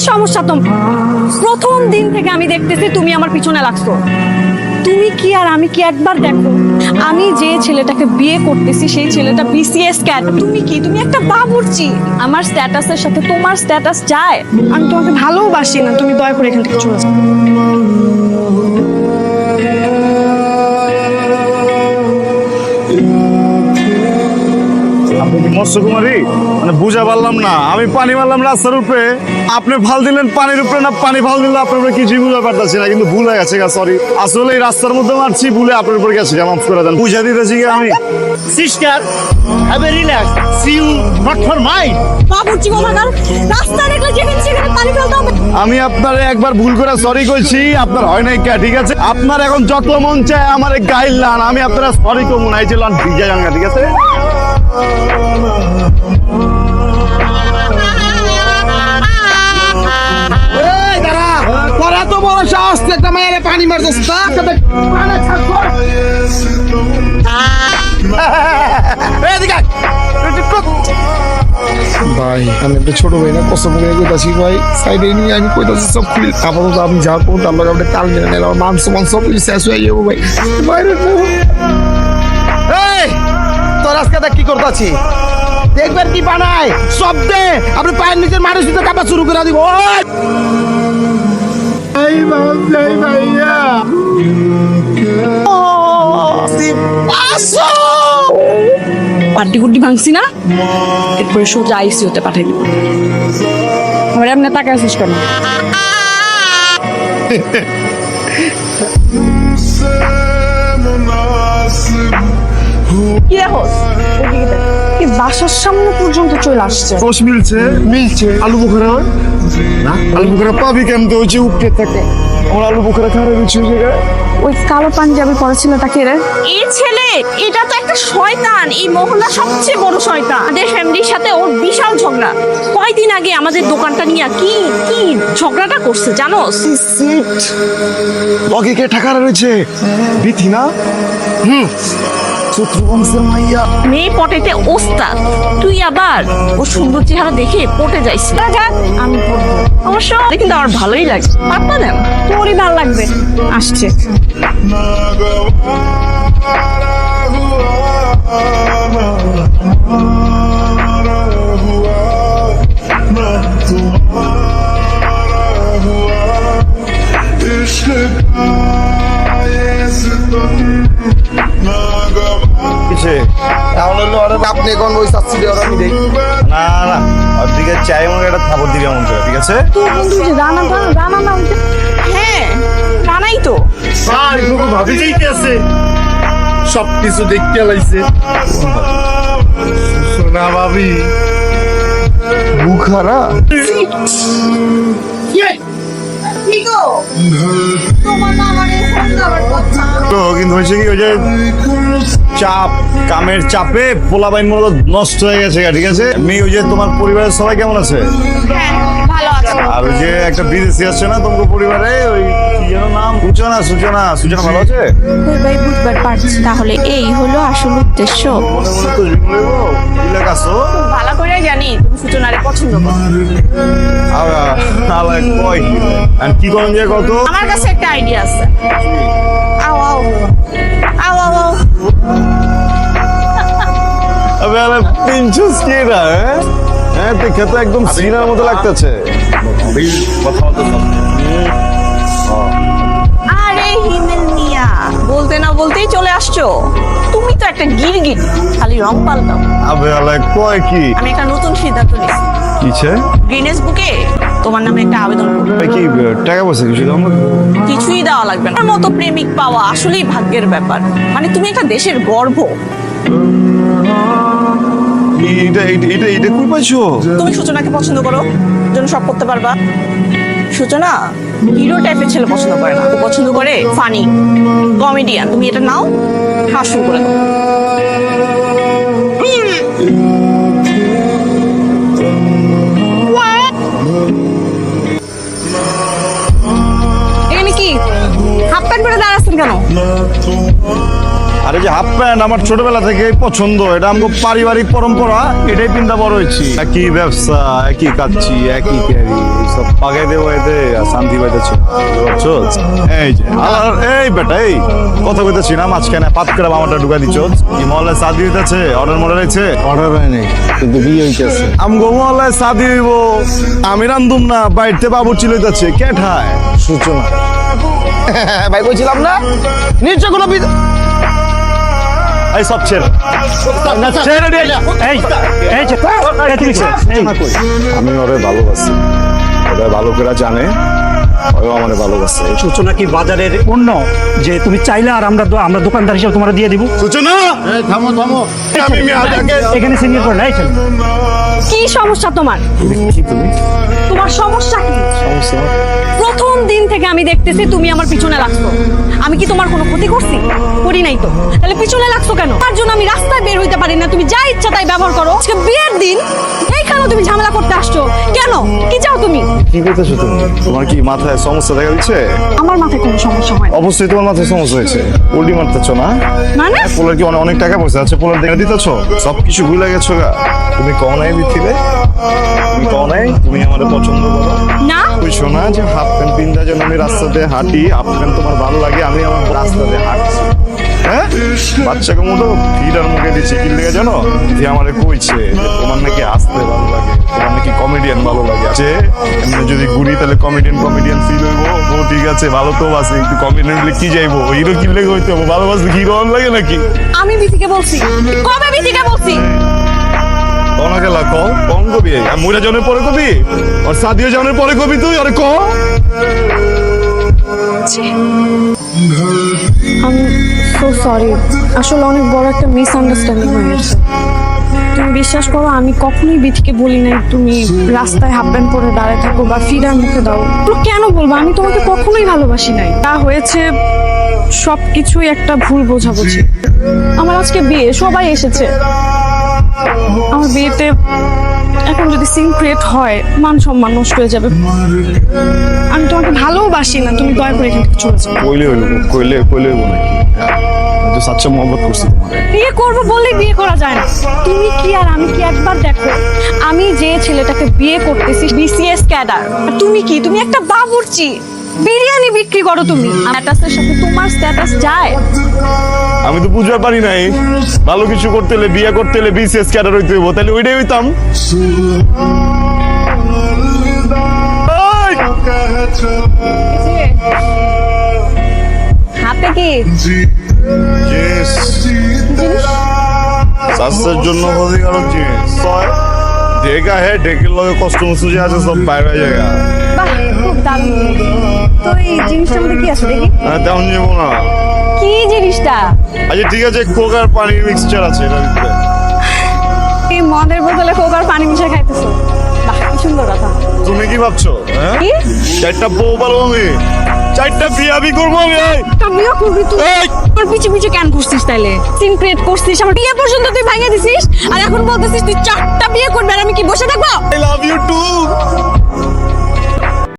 সমস্যা তোমার? প্রথম দিন থেকে আমি দেখতেছি তুমি আমার পিছনে লাগছো। তুমি কি আর আমি কি একবার দেখো, আমি যে ছেলেটাকে বিয়ে করতেছি সেই ছেলেটা বিসিএস ক্যাড, তুমি কি, তুমি একটা বাবুর্চি। আমার স্ট্যাটাসের সাথে তোমার স্ট্যাটাস যায়? আমি তোমাকে ভালোবাসি না, তুমি দয়া করে এখান থেকে চলে যাও। আপনি কি মৎস্যকুমারী? মানে বুঝা পারলাম না। আমি পানি মারলাম রাস্তার উপরে, আপনি ভাল দিলেন পানির উপরে, না পানি ভাল দিলে আপনার উপরে কিছুই বুঝা পারতেছি না, কিন্তু ভুল হয়ে গেছে। সরি, আসলে এই রাস্তার মধ্যে মারছি, ভুলে আপনার উপরে গেছে, মাফ করে দেন। বুঝা দিতেছি কি আমি? Sister, have a relax, see you not for mind. বাবুর্চি কোথাকার, রাস্তা দেখলে যেখানে সেখানে পানি ফেলতে হবে। আমি আপনারে একবার ভুল করে সরি কইছি, আপনার হয় নাই কে, ঠিক আছে? আপনার এখন যত মন চায় আমার গাইল লান, আমি আপনারা সরি কমু নাই যে লান ভিজা জাঙ্গা, ঠিক আছে? এই দাঁড়া, তোরা তো বড় সাহস, একটা মেয়ের পানি মারছিস না? এদিকে আয়। ভাই আমি একটা ছোট ভাই না, কষ্ট করে কইতাছি ভাই, সাইডে নিয়ে আমি কইতাছি সব খুলি, আপাতত আমি যা করবো তার লগে আপনি তাল মেরে নিলাম, মাংস সব কিছু শেষ হয়ে যাবো ভাই। বাইরে এই, তোর আজকে দেখ কি করতেছি, দেখবেন কি বানায় শব্দে আপনি পায়ের নিচের মানুষ দিতে কাপা শুরু করে দিব। ভাইয়া পার্টি গুড্ডি ভাঙছি না, এরপরে সোজা আইসিইউতে পাঠাই দিব। আমার এমনি টাকা আসিস কেন? কি দেখো, এই বাসার সামনে পর্যন্ত চলে আসছে। কোষ মিলছে, আলু বোখরা না, আলু বোখরা পাবি কেমতে? ওই যে উপরে থাকে আমার আলু বোখরা খারাপ হয়েছে ওই জায়গায়। ওই কালো পাঞ্জাবি পরা ছেলেটাকে রে, এই ছেলে এটা তো একটা শয়তান, এই মহল্লা সবচেয়ে বড় শয়তান। আমাদের ফ্যামিলির সাথে ওর বিশাল ঝগড়া। কয়দিন আগে আমাদের দোকানটা নিয়ে কি কি ঝগড়াটা করছে জানোস? লগে কে টাকা রয়েছে বিথি না? শত্রুবংশের মাইয়া। মেয়ে পটেতে ওস্তাদ, তুই আবার ও সুন্দর চেহারা দেখে পটে যাইস। আমি পড়বো অবশ্য, কিন্তু আমার ভালোই লাগে। পাত্তা দেন, তোরই ভালো লাগবে। আসছে তাহলে আপনি এখন ওই চাচ্ছি আমি দেই না না, আর দিকে চাই মনে একটা থাপড় দিবি এমন করে, ঠিক আছে? তোর বন্ধু যে রানাটা, রানা না? হ্যাঁ রানাই তো। ভাবি যাইতে আছে, সবকিছু দেখতে লাইছে সোনা ভাবি বুখারা। কিন্তু হয়েছে কি, ওই যে চাপ, কামের চাপে পোলাপাইন মূলত নষ্ট হয়ে গেছে, ঠিক আছে? মেয়ে, ওই যে তোমার পরিবারের সবাই কেমন আছে? ভালো আছে। আর ওই যে একটা বিদেশি আছে না তোমার পরিবারে, ওই কি যেন নাম, সূচনা ভালো আছে? ওই ভাই বুঝবার পারছি, তাহলে এই হলো আসল উদ্দেশ্য। মনে মনে তো রিলেক আছো। ভালো করে জানি তুমি সূচনারে পছন্দ করো। কি করেন যে কত? আমার কাছে একটা আইডিয়া আছে। আও আও আও আও আও। আবে পিঞ্চুস কি না? হ্যাঁ দেখে তো একদম সিনার মতো লাগতেছে। আরে হিমেল মিয়া, বলতে না বলতেই চলে আসছো। তুমি তো একটা গিরগিট, খালি রং পাল্টাও। আবে কয় কি? আমি একটা নতুন সিদ্ধান্ত নিয়েছি। কিছে? গ্রিনেস বুকে তোমার নামে একটা আবেদন করবো। কি টাকা পয়সা কিছু দাম? কিছুই দেওয়া লাগবে না। আমার মতো প্রেমিক পাওয়া আসলেই ভাগ্যের ব্যাপার। মানে তুমি একটা দেশের গর্ব। এটা কই পাইছো? তুমি সূচনাকে পছন্দ করো, জন্য সব করতে পারবা। সূচনা হিরো টাইপের ছেলে পছন্দ করে না, ও পছন্দ করে ফানি কমেডিয়ান। তুমি এটা নাও, খাওয়া শুরু করে দাও। এখানে কি হাফ প্যান্ট পরে দাঁড়াচ্ছেন কেন? আরে যে হাফ প্যান্ট আমার ছোটবেলা থেকে পছন্দ, এটা আমাকে পারিবারিক পরম্পরা, এটাই পিন্তা বড় হয়েছি। একই ব্যবসা, একই কাচ্ছি, একই ক্যারি, সব পাগাই দেবো এতে আর শান্তি পাইতেছি, বুঝছো? এই যে আর এই বেটা, এই কথা কইতেছি না, মাঝখানে পাত করে আমারটা ঢুকা দিচ্ছ। কি মহল্লায় শাদি হইতেছে, অর্ডার মর্ডার হয়েছে? অর্ডার হয় নাই, কিন্তু বিয়ে হইতেছে। আমগো মহল্লায় শাদি হইব, আমি রান্ধুম না, বাইরতে বাবুর্চি লইতেছে, কে ঠায়? সূচনা ভাই বলছিলাম না নিশ্চয় কোনো এই সব ছেড়ে আমি ওরে ভালোবাসি, ওরা ভালো করে জানে, ওও আমারে ভালোবাসে। সূচনা কি বাজারের অন্য যে তুমি চাইলে আর আমরা আমরা দোকানদার হিসেবে তোমরা দিয়ে দিব? সূচনা থামো থামো, আমি মেয়াদাকে এখানে সিনিয়র করে নাই চলো। কি সমস্যা তোমার? তোমার সমস্যা কি? প্রথম দিন থেকে আমি দেখতেছি তুমি আমার পিছনে লাগছো। আমি কি তোমার কোনো ক্ষতি করছি? করি নাই তো, তাহলে পিছনে লাগছো কেন? তার জন্য আমি রাস্তায় বের হইতে পারি না, তুমি যা ইচ্ছা তাই ব্যবহার করো। আজকে বিয়ের দিন, এইখানে তুমি ঝামেলা করতে আসছো কেন? কি চাও তুমি? কি করতেছো তুমি? তোমার কি মাথায় সমস্যা দেখা দিচ্ছে? আমার মাথায় কোনো সমস্যা হয় না। অবশ্যই তোমার মাথায় সমস্যা হয়েছে, উল্টি মারতেছো না? মানে পোলার কি অনেক টাকা পয়সা আছে, পোলার দেখে দিতেছো, সবকিছু ভুলে গেছো গা। তুমি কও নাই বিথিলে, তুমি কও নাই তুমি আমারে পছন্দ করো না, বুঝছো না যে হাফ প্যান্ট পিন্দা যেন আমি রাস্তাতে হাঁটি, হাফ প্যান্ট তোমার ভালো লাগে, আমি আমার রাস্তাতে হাঁটছি। হ্যাঁ, বাচ্চাকে মতো ভিড়ার মুখে দিচ্ছি কি লেগে জানো? যে আমারে কইছে যে তোমার নাকি আসতে ভালো লাগে, তোমার নাকি কমেডিয়ান ভালো লাগে, যে এমনি যদি ঘুরি তাহলে কমেডিয়ান ফিল হইবো। ও ঠিক আছে, ভালো তো আছে, কিন্তু কমেডিয়ান হলে কি যাইবো, হিরো কি লেগে হইতে হবে, ভালোবাসলে হিরো লাগে নাকি? আমি বিথিকে বলছি, কবে বিথিকে বলছি? ওনাকে লাখো কম কবি, আমি মুরা জনের পরে কবি, আর সাদিয়া জনের পরে কবি, তুই আরে ক। আমি সো সরি, আসলে অনেক বড় একটা মিসআন্ডারস্ট্যান্ডিং হয়ে গেছে। তুমি বিশ্বাস করো, আমি কখনোই বিথিকে বলি নাই তুমি রাস্তায় হাফ প্যান্ট পরে দাঁড়ায় থাকো বা ফিডার মুখে দাও। তো কেন বলবো? আমি তোমাকে কখনোই ভালোবাসি নাই। তা হয়েছে সবকিছুই একটা ভুল বোঝাবুঝি। আমার আজকে বিয়ে, সবাই এসেছে। আমার বিয়েতে এখন যদি সিন ক্রিয়েট হয়, মান সম্মান নষ্ট হয়ে যাবে। আমি তোমাকে ভালোবাসি না, তুমি দয়া করে এখান থেকে চলে যাও। কইলে হইব, কইলে হইব নাকি? আমি তো সাচ্চা মহব্বত করছি তোমারে। বিয়ে করবো বললেই বিয়ে করা যায় না। তুমি কি আর আমি কি একবার দেখো, আমি যে ছেলেটাকে বিয়ে করতেছি বিসিএস ক্যাডার, আর তুমি কি? তুমি একটা বাবুর্চি, বিরিয়ানি বিক্রি করো তুমি। স্ট্যাটাসের সাথে তোমার স্ট্যাটাস যায়? আমি তো বুঝতে পারি নাই, ভালো কিছু করতে হলে, বিয়ে করতে হলে বিসিএস ক্যাডার হইতে হইব, তাহলে ওইটাই হইতাম। হাতে কি জিনিস স্বাস্থ্যের জন্য ক্ষতিকারক জিনিস ছয়, ঢেকা হে ঢেকের লগে কষ্ট সুজি আছে, সব বাইরে জায়গা। বাহ, খুব দারুণ জিনিস। তো এই জিনিসটার মধ্যে কি আছে দেখি? তেমন যাবো না। কি জিনিসটা? আচ্ছা ঠিক আছে, কোক আর পানির মিক্সচার আছে এটার ভিতরে। এই মদের বোতলে কোক আর পানি মিশিয়ে খাইতেছো? বাহ, কি সুন্দর কথা। তুমি কি ভাবছো? হ্যাঁ, কি? চারটা বউ পারবো আমি, চারটা বিয়ে করবো আমি। একটা বিয়ে করবি তুই? তোর পিছে পিছে কেন ঘুরছিস তাইলে? সিন ক্রিয়েট করছিস, আমার বিয়ে পর্যন্ত তুই ভাঙিয়ে দিছিস, আর এখন বলতেছিস তুই 4টা বিয়ে করবি, আর আমি কি বসে থাকবো? I love you too.